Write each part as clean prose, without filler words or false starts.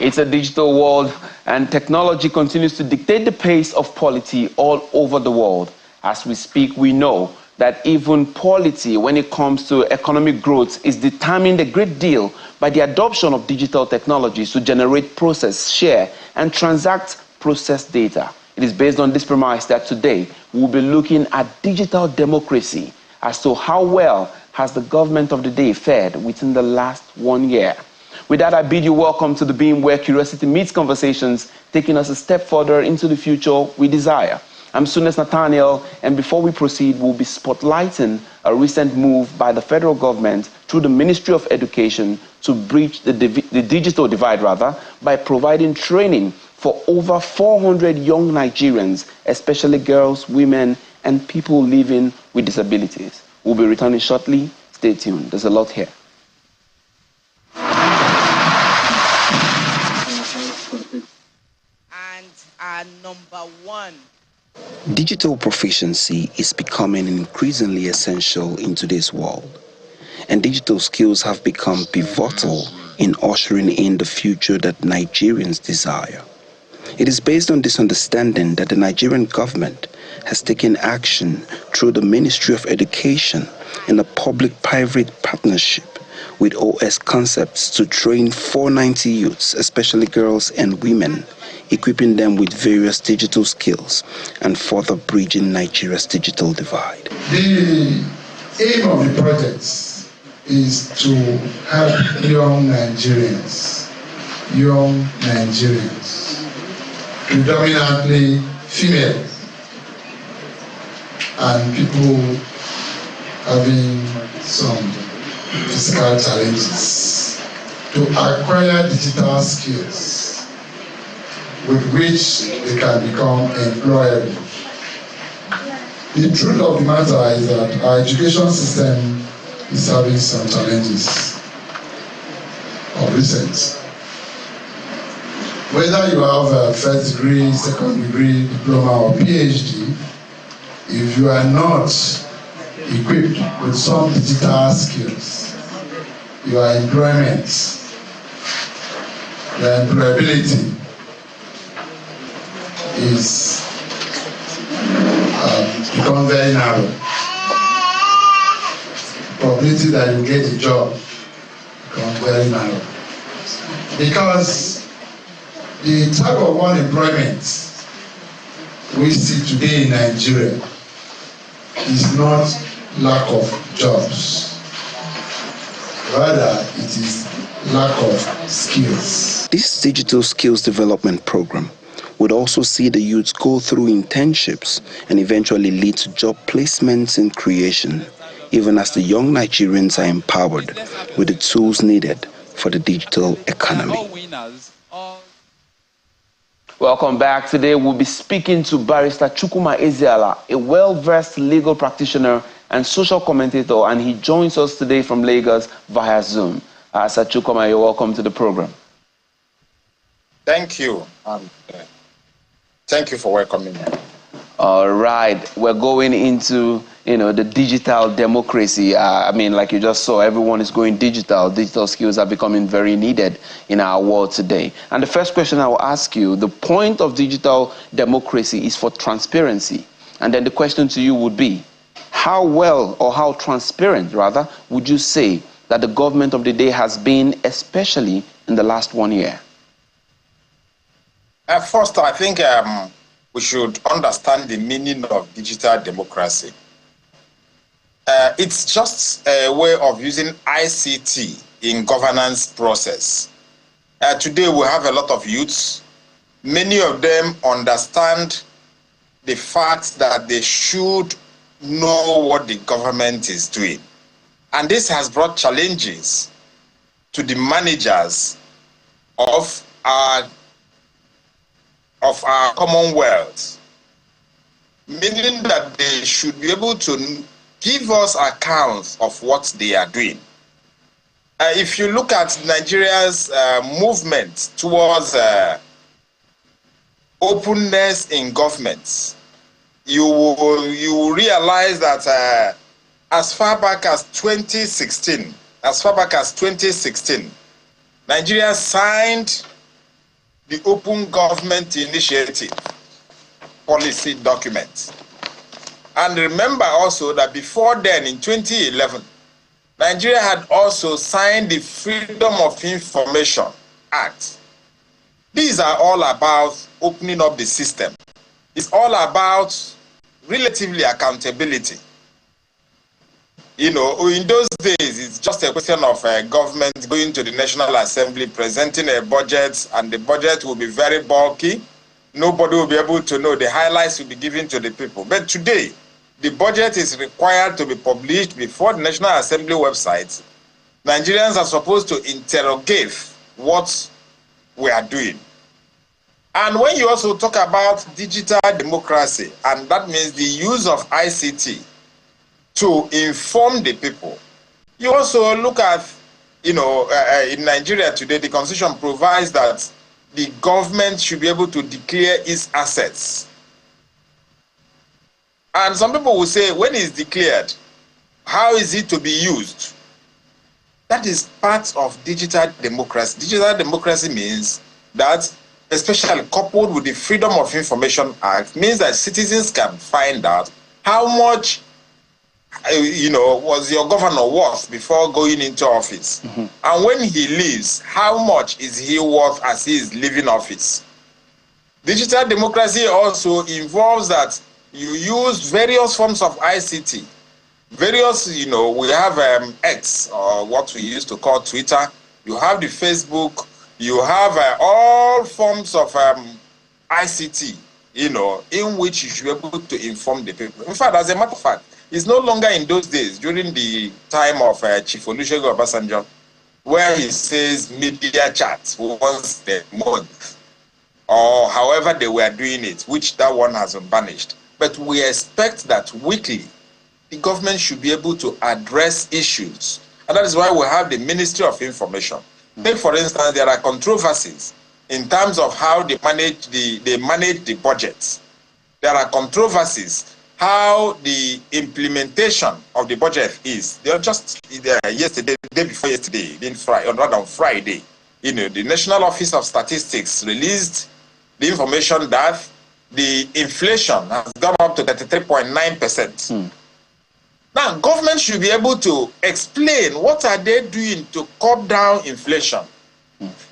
It's a digital world, and technology continues to dictate the pace of polity all over the world. As we speak, we know that even polity, when it comes to economic growth, is determined a great deal by the adoption of digital technologies to generate, process, share, and transact processed data. It is based on this premise that today we'll be looking at digital democracy as to how well has the government of the day fared within the last 1 year. With that, I bid you welcome to the beam where curiosity meets conversations, taking us a step further into the future we desire. I'm Sunes Nathaniel, and before we proceed, we'll be spotlighting a recent move by the federal government through the Ministry of Education to bridge the digital divide, by providing training for over 400 young Nigerians, especially girls, women, and people living with disabilities. We'll be returning shortly. Stay tuned. There's a lot here. And our number one. Digital proficiency is becoming increasingly essential in today's world, and digital skills have become pivotal in ushering in the future that Nigerians desire. It is based on this understanding that the Nigerian government has taken action through the Ministry of Education in a public-private partnership with OS Concepts to train 490 youths, especially girls and women, equipping them with various digital skills and further bridging Nigeria's digital divide. The aim of the project is to help young Nigerians, predominantly female, and people having some physical challenges, to acquire digital skills with which they can become employable. The truth of the matter is that our education system is having some challenges of recent. Whether you have a first degree, second degree, diploma, or PhD, if you are not equipped with some digital skills, your employability is become very narrow. The probability that you get a job becomes very narrow. Because the type of unemployment we see today in Nigeria is not lack of jobs. Rather, it is lack of skills. This digital skills development program would also see the youths go through internships and eventually lead to job placements and creation, even as the young Nigerians are empowered with the tools needed for the digital economy. Welcome back. Today we'll be speaking to Barrister Chukwuma Ezeala, a well-versed legal practitioner and social commentator, and he joins us today from Lagos via Zoom. Sir Chukwuma, you're welcome to the program. Thank you. Thank you for welcoming me. All right, we're going into the digital democracy. I mean, like you just saw, everyone is going digital. Digital skills are becoming very needed in our world today. And the first question I will ask you, the point of digital democracy is for transparency. And then the question to you would be, how well or how transparent, rather, would you say that the government of the day has been, especially in the last 1 year? First, I think we should understand the meaning of digital democracy. It's just a way of using ICT in governance process. Today we have a lot of youths. Many of them understand the fact that they should know what the government is doing. And this has brought challenges to the managers of our Commonwealth, meaning that they should be able to give us accounts of what they are doing. If you look at Nigeria's movement towards openness in government, you will realize that as far back as 2016, Nigeria signed the Open Government Initiative policy document. And remember also that before then, in 2011, Nigeria had also signed the Freedom of Information Act. These are all about opening up the system. It's all about relatively accountability. You know, in those days, it's just a question of government going to the National Assembly, presenting a budget, and the budget will be very bulky. Nobody will be able to know. The highlights will be given to the people. But today, the budget is required to be published before the National Assembly website. Nigerians are supposed to interrogate what we are doing. And when you also talk about digital democracy, and that means the use of ICT to inform the people, you also look at, in Nigeria today, the Constitution provides that the government should be able to declare its assets. And some people will say, when it's declared, how is it to be used? That is part of digital democracy. Digital democracy means that, especially coupled with the Freedom of Information Act, means that citizens can find out how much, was your governor worth before going into office. Mm-hmm. And when he leaves, how much is he worth as he is leaving office? Digital democracy also involves that you use various forms of ICT. Various, we have X, or what we used to call Twitter. You have the Facebook. You have all forms of ICT, in which you should be able to inform the people. In fact, as a matter of fact, it's no longer in those days, during the time of Chief Olusegun Obasanjo, where he says media chats once a month, or however they were doing it, which that one has been banished. But we expect that weekly, the government should be able to address issues. And that is why we have the Ministry of Information. Take, for instance, there are controversies in terms of how they manage the budgets. There are controversies how the implementation of the budget is. They are just yesterday, day before yesterday, on Friday, the National Office of Statistics released the information that the inflation has gone up to 33.9%. Now, government should be able to explain what are they doing to curb down inflation.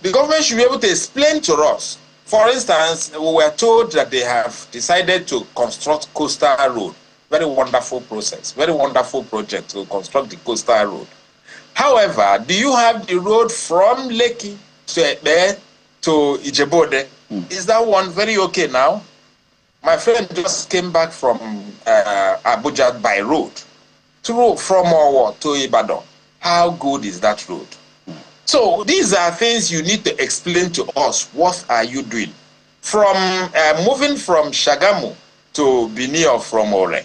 The government should be able to explain to us. For instance, we were told that they have decided to construct Coastal Road. Very wonderful process, very wonderful project to construct the Coastal Road. However, do you have the road from Lekki to Ijebode? Is that one very okay now? My friend just came back from Abuja by road. From Owo to Ibadan. How good is that road? So these are things you need to explain to us. What are you doing? From moving from Shagamu to Bini or from Ore,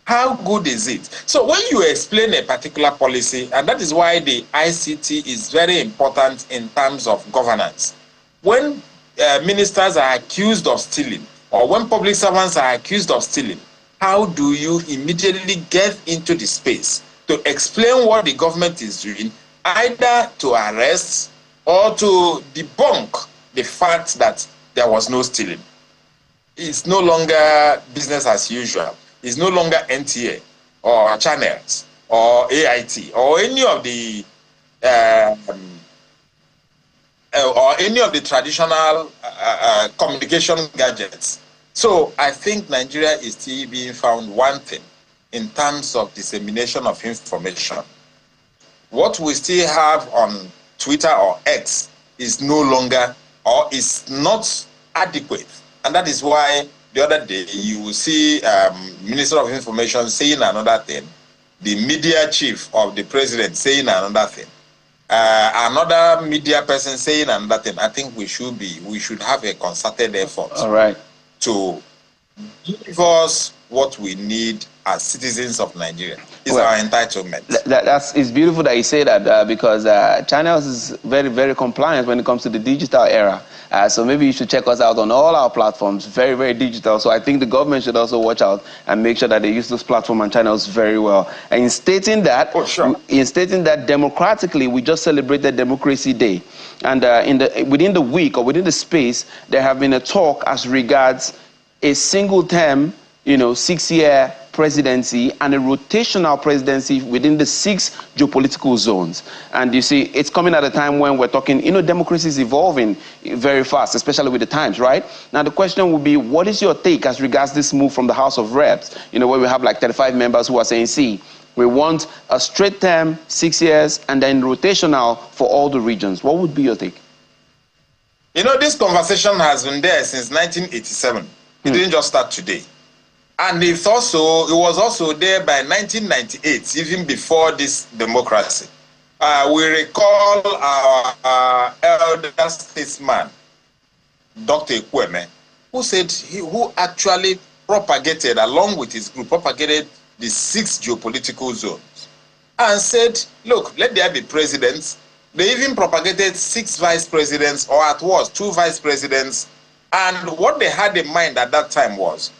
how good is it? So when you explain a particular policy, and that is why the ICT is very important in terms of governance. When ministers are accused of stealing, or when public servants are accused of stealing, how do you immediately get into the space to explain what the government is doing, either to arrest or to debunk the fact that there was no stealing? It's no longer business as usual. It's no longer NTA or channels or AIT or any of the traditional communication gadgets. So I think Nigeria is still being found wanting in terms of dissemination of information. What we still have on Twitter or X is no longer, or is not adequate. And that is why the other day you will see Minister of Information saying another thing, the media chief of the president saying another thing, another media person saying another thing. I think we should have a concerted effort. All right. To give us what we need as citizens of Nigeria. is our entitlement. It's beautiful that you say that because China is very, very compliant when it comes to the digital era. So maybe you should check us out on all our platforms, very, very digital. So I think the government should also watch out and make sure that they use those platforms and channels very well. And in stating that, democratically, we just celebrated Democracy Day. And within the week or within the space, there have been a talk as regards a single term, 6-year presidency and a rotational presidency within the 6 geopolitical zones. And you see, it's coming at a time when we're talking, democracy is evolving very fast, especially with the times, right? Now, the question would be, what is your take as regards this move from the House of Reps, where we have like 35 members who are saying, see, we want a straight term, 6 years, and then rotational for all the regions. What would be your take? This conversation has been there since 1987. It didn't just start today. And it was also there by 1998, even before this democracy. We recall our elder statesman, Dr. Ekweme, who actually propagated, along with his group, propagated the 6 geopolitical zones and said, look, let there be presidents. They even propagated 6 vice presidents, or at worst 2 vice presidents. And what they had in mind at that time was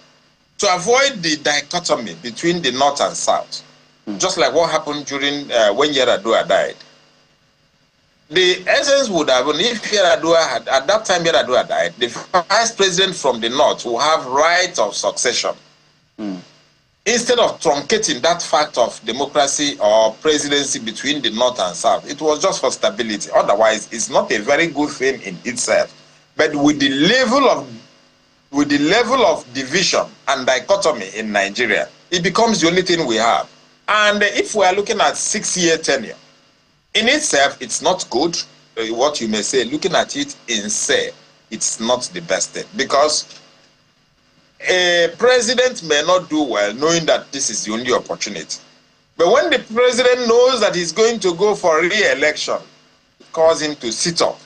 to avoid the dichotomy between the North and South, just like what happened during when Yar'Adua died. The essence would have been, if Yar'Adua at that time Yar'Adua died, the vice president from the North will have right of succession. Instead of truncating that fact of democracy or presidency between the North and South, it was just for stability. Otherwise, it's not a very good thing in itself. But with the level of division and dichotomy in Nigeria, it becomes the only thing we have. And if we are looking at 6-year tenure, in itself, it's not good. What you may say, looking at it in say, it's not the best thing. Because a president may not do well knowing that this is the only opportunity. But when the president knows that he's going to go for re-election, it causes him to sit up.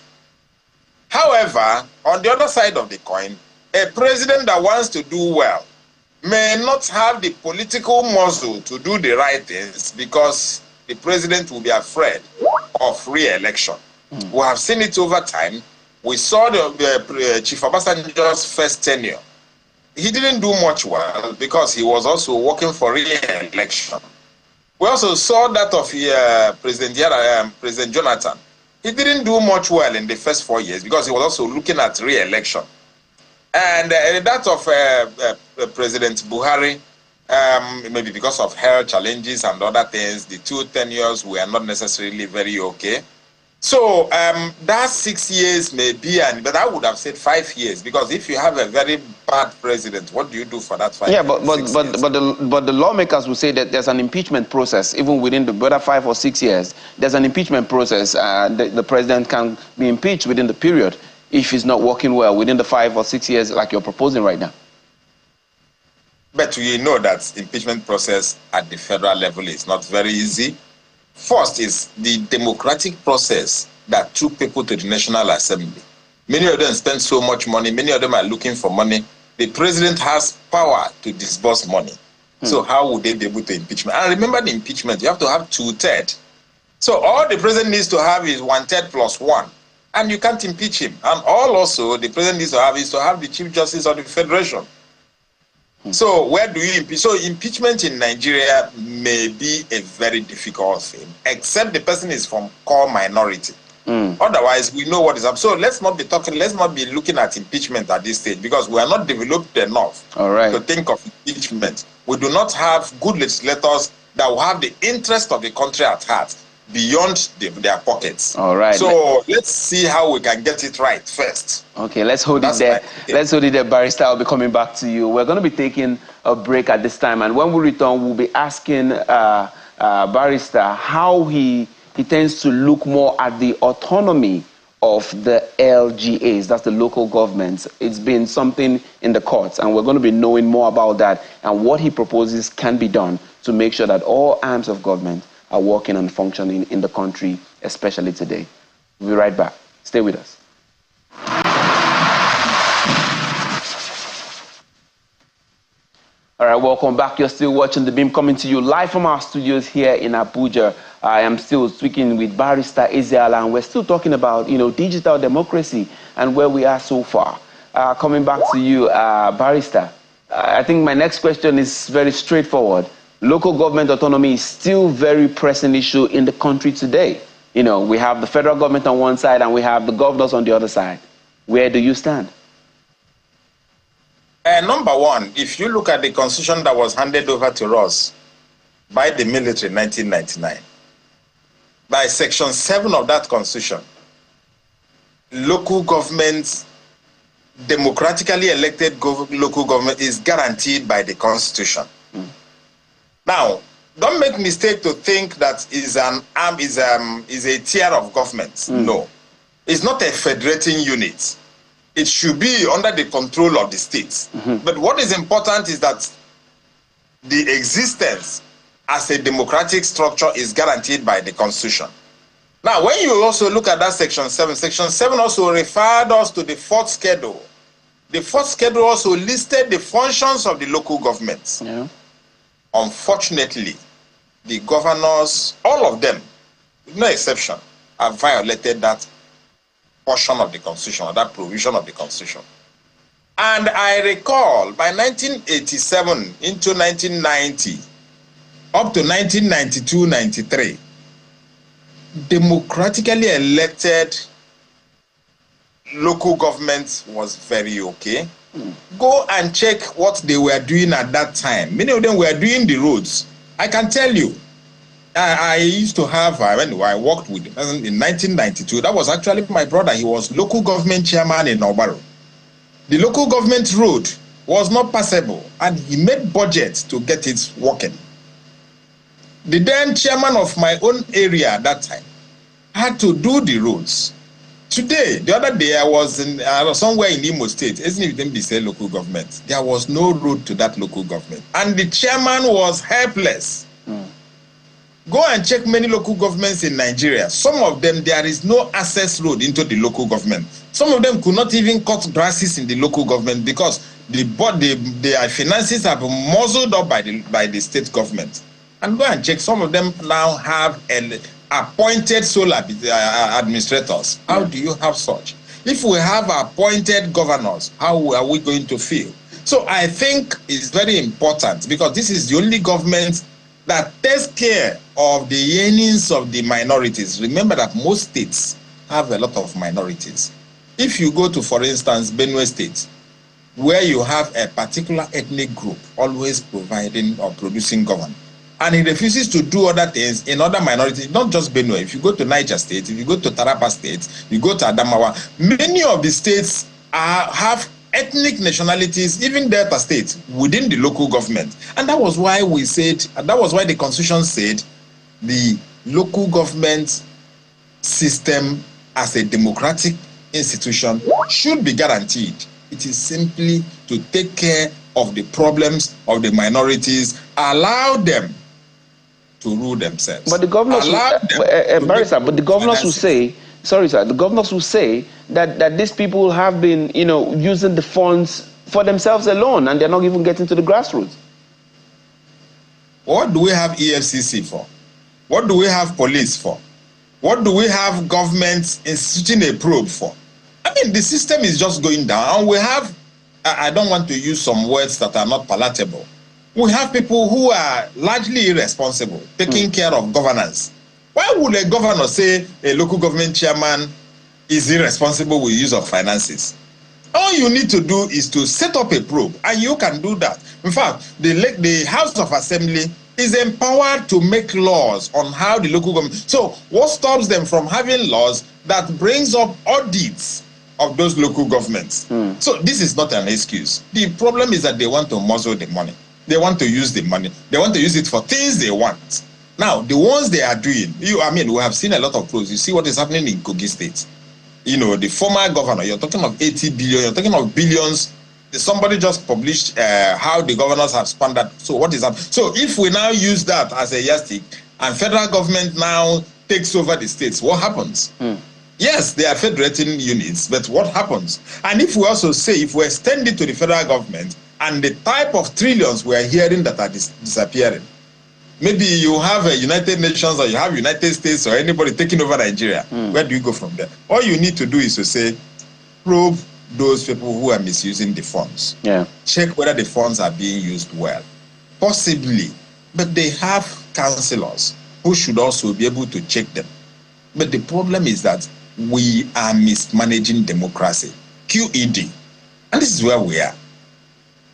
However, on the other side of the coin, a president that wants to do well may not have the political muscle to do the right things because the president will be afraid of re-election. We have seen it over time. We saw the Chief Obasanjo's first tenure. He didn't do much well because he was also working for re-election. We also saw that of President Jonathan. He didn't do much well in the first 4 years because he was also looking at re-election. And that of President Buhari, maybe because of health challenges and other things, the 2 tenures were not necessarily very okay. So that 6 years may be, but I would have said 5 years, because if you have a very bad president, what do you do for that 5 years? Yeah, but the lawmakers will say that there's an impeachment process, even within the better 5 or 6 years. There's an impeachment process. The president can be impeached within the period if he's not working well within the 5 or 6 years like you're proposing right now. But you know that impeachment process at the federal level is not very easy. First is the democratic process that took people to the National Assembly. Many of them spend so much money. Many of them are looking for money. The president has power to disburse money. So how would they be able to impeach him? And remember the impeachment, you have to have 2/3. So all the president needs to have is 1/3 plus 1. And you can't impeach him. And all also the president needs to have is to have the Chief Justice of the Federation. So where do you impeach? So impeachment in Nigeria may be a very difficult thing, except the person is from core minority. Otherwise, we know what is up. So let's not be looking at impeachment at this stage, because we are not developed enough to think of impeachment. We do not have good legislators that will have the interest of the country at heart beyond their pockets. All right. So let's see how we can get it right first. Okay, let's hold it there. Let's hold it there, Barrister. I'll be coming back to you. We're going to be taking a break at this time, and when we return, we'll be asking Barrister how he tends to look more at the autonomy of the LGAs, that's the local governments. It's been something in the courts, and we're going to be knowing more about that and what he proposes can be done to make sure that all arms of government are working and functioning in the country, especially today. We'll be right back. Stay with us. All right, welcome back. You're still watching The Beam, coming to you live from our studios here in Abuja. I am still speaking with Barrister Ezeala, and we're still talking about, digital democracy and where we are so far. Coming back to you, Barrister, I think my next question is very straightforward. Local government autonomy is still a very pressing issue in the country today. We have the federal government on one side and we have the governors on the other side. Where do you stand? Number one, if you look at the constitution that was handed over to us by the military in 1999, by section 7 of that constitution, local governments, democratically elected local government is guaranteed by the constitution. Now, don't make mistake to think that is a tier of government. No, it's not a federating unit. It should be under the control of the states. But what is important is that the existence as a democratic structure is guaranteed by the constitution. Now, when you also look at that section 7 also referred us to the 4th schedule. The 4th schedule also listed the functions of the local governments. Yeah. Unfortunately, the governors, all of them, with no exception, have violated that portion of the constitution, or that provision of the constitution. And I recall by 1987 into 1990, up to 1992-93, democratically elected local government was very okay. Go and check what they were doing at that time. Many of them were doing the roads. I can tell you, I used to have, when I worked with in 1992, that was actually my brother. He was local government chairman in Obaro. The local government road was not passable, and he made budgets to get it working. The then chairman of my own area at that time had to do the roads. Today, the other day, I was somewhere in Imo State, isn't it even the local government? There was no road to that local government, and the chairman was helpless. Go and check many local governments in Nigeria. Some of them, there is no access road into the local government. Some of them could not even cut grasses in the local government because their finances have been muzzled up by the state government. And go and check, some of them now have appointed sole administrators. How do you have such? If we have appointed governors, how are we going to feel? So I think it's very important, because this is the only government that takes care of the yearnings of the minorities. Remember that most states have a lot of minorities. If you go to, for instance, Benue State, where you have a particular ethnic group always providing or producing government, and he refuses to do other things in other minorities, not just Benue. If you go to Niger State, if you go to Taraba State, you go to Adamawa, many of the states have ethnic nationalities, even Delta State, within the local government. And that was why we said, that was why the Constitution said the local government system as a democratic institution should be guaranteed. It is simply to take care of the problems of the minorities, allow them to rule themselves. But the governors, but the governors will say, sorry, sir, the governors will say that these people have been, using the funds for themselves alone, and they're not even getting to the grassroots. What do we have EFCC for? What do we have police for? What do we have government instituting a probe for? I mean, the system is just going down. And we have, I don't want to use some words that are not palatable. We have people who are largely irresponsible, taking care of governance. Why would a governor say a local government chairman is irresponsible with use of finances? All you need to do is to set up a probe, and you can do that. In fact, the House of Assembly is empowered to make laws on how the local government... So what stops them from having laws that brings up audits of those local governments? So this is not an excuse. The problem is that they want to muzzle the money. They want to use the money. They want to use it for things they want. Now, the ones they are doing, we have seen a lot of pros. You see what is happening in Kogi State. The former governor, you're talking of 80 billion, you're talking of billions. Somebody just published how the governors have spent that. So what is happening? So if we now use that as a yardstick, and federal government now takes over the states, what happens? Yes, they are federating units, but what happens? And if we also say, if we extend it to the federal government, and the type of trillions we are hearing that are disappearing. Maybe you have a United Nations or you have United States or anybody taking over Nigeria. Where do you go from there? All you need to do is to say, probe those people who are misusing the funds. Yeah. Check whether the funds are being used well. Possibly, but they have councillors who should also be able to check them. But the problem is that we are mismanaging democracy. QED. And this is where we are.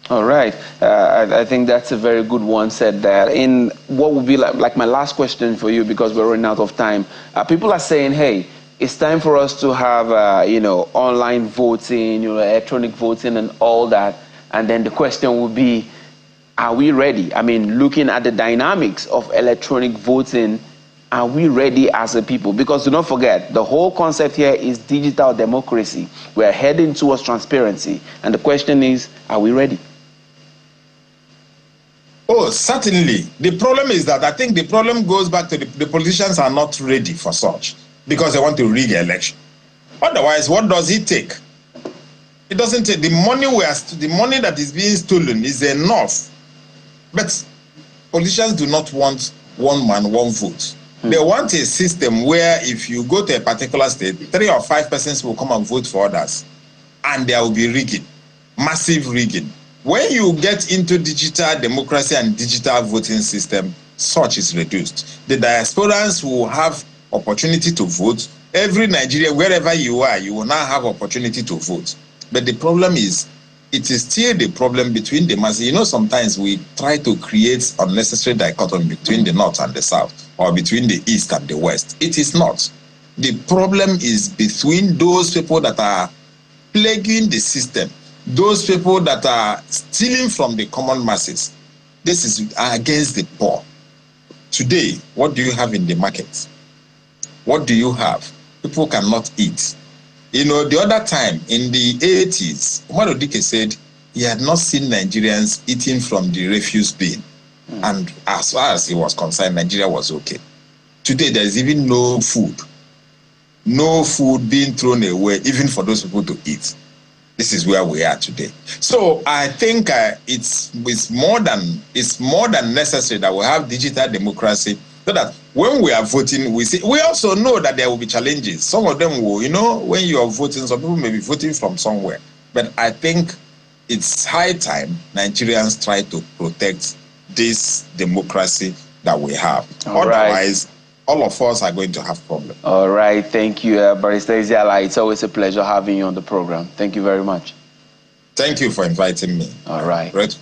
All right. I think that's a very good one said there. In what would be like my last question for you, because we're running out of time. People are saying, hey, it's time for us to have, online voting, electronic voting and all that. And then the question would be, are we ready? I mean, looking at the dynamics of electronic voting, are we ready as a people? Because do not forget, the whole concept here is digital democracy. We're heading towards transparency. And the question is, are we ready? Oh, certainly. The problem is that I think the problem goes back to the politicians are not ready for such because they want to rig the election. Otherwise, what does it take? It doesn't take. The money that is being stolen is enough. But politicians do not want one man, one vote. They want a system where if you go to a particular state, 3 or 5 persons will come and vote for others. And there will be rigging, massive rigging. When you get into digital democracy and digital voting system, such is reduced. The diasporans will have opportunity to vote. Every Nigerian, wherever you are, you will now have opportunity to vote. But the problem is, it is still the problem between the masses. Sometimes we try to create unnecessary dichotomy between the North and the South, or between the East and the West. It is not. The problem is between those people that are plaguing the system, those people that are stealing from the common masses. This is against the poor. Today, what do you have in the market? What do you have? People cannot eat. The other time, in the 80s, Umar Odike said he had not seen Nigerians eating from the refuse bin. And as far as he was concerned, Nigeria was okay. Today, there is even no food. No food being thrown away, even for those people to eat. This is where we are today. So I think it's more than necessary that we have digital democracy, so that when we are voting, we also know that there will be challenges. Some of them will, when you are voting, some people may be voting from somewhere. But I think it's high time Nigerians try to protect this democracy that we have. Otherwise, all of us are going to have problems. All right. Thank you, Barrister Isiala. It's always a pleasure having you on the program. Thank you very much. Thank you for inviting me. All right. Great.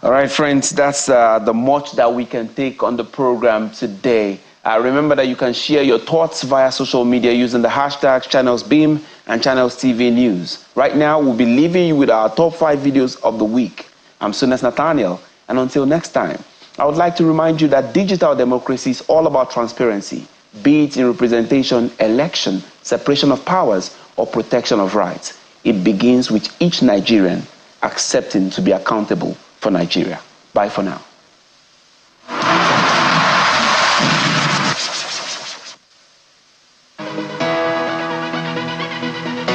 All right, friends. That's the much that we can take on the program today. Remember that you can share your thoughts via social media using the hashtags ChannelsBeam and Channels TV News. Right now, we'll be leaving you with our top 5 videos of the week. I'm Sunes Nathaniel, and until next time, I would like to remind you that digital democracy is all about transparency, be it in representation, election, separation of powers, or protection of rights. It begins with each Nigerian accepting to be accountable for Nigeria. Bye for now.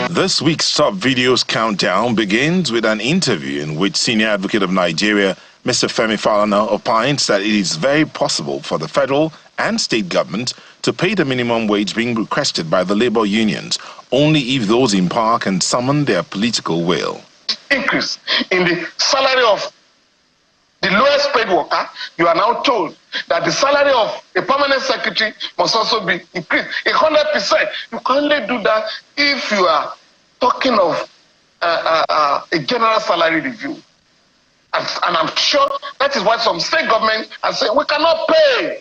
This week's Top Videos Countdown begins with an interview in which Senior Advocate of Nigeria, Mr. Femi Falana, opines that it is very possible for the federal and state government to pay the minimum wage being requested by the labor unions only if those in power can summon their political will. Increase in the salary of the lowest paid worker, you are now told that the salary of a permanent secretary must also be increased 100%. You can only do that if you are talking of a general salary review. And I'm sure that is why some state governments are saying we cannot pay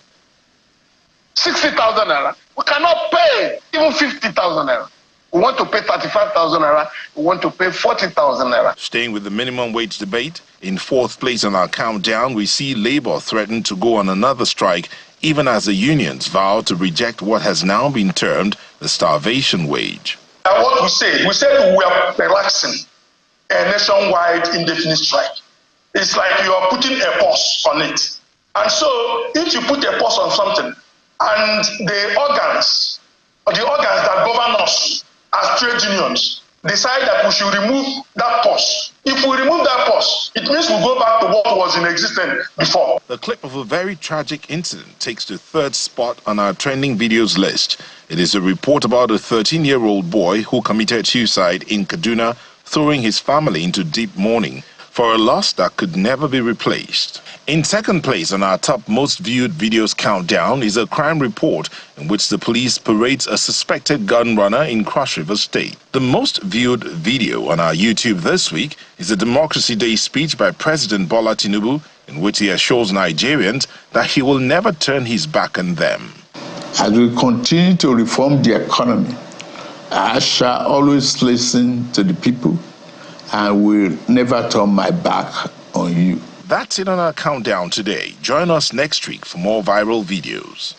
60,000 naira. We cannot pay even 50,000 naira. We want to pay 35,000 naira. We want to pay 40,000 naira. Staying with the minimum wage debate, in 4th place on our countdown, we see Labour threaten to go on another strike, even as the unions vow to reject what has now been termed the starvation wage. And what we say we are relaxing a nationwide indefinite strike. It's like you are putting a pause on it. And so if you put a pause on something and the organs that govern us as trade unions decide that we should remove that pause. If we remove that pause, it means we go back to what was in existence before. The clip of a very tragic incident takes the third spot on our trending videos list. It is a report about a 13-year-old boy who committed suicide in Kaduna, throwing his family into deep mourning for a loss that could never be replaced. In second place on our top most viewed videos countdown is a crime report in which the police parades a suspected gun runner in Cross River State. The most viewed video on our YouTube this week is a Democracy Day speech by President Bola Tinubu, in which he assures Nigerians that he will never turn his back on them. As we continue to reform the economy, I shall always listen to the people and will never turn my back on you. That's it on our countdown today. Join us next week for more viral videos.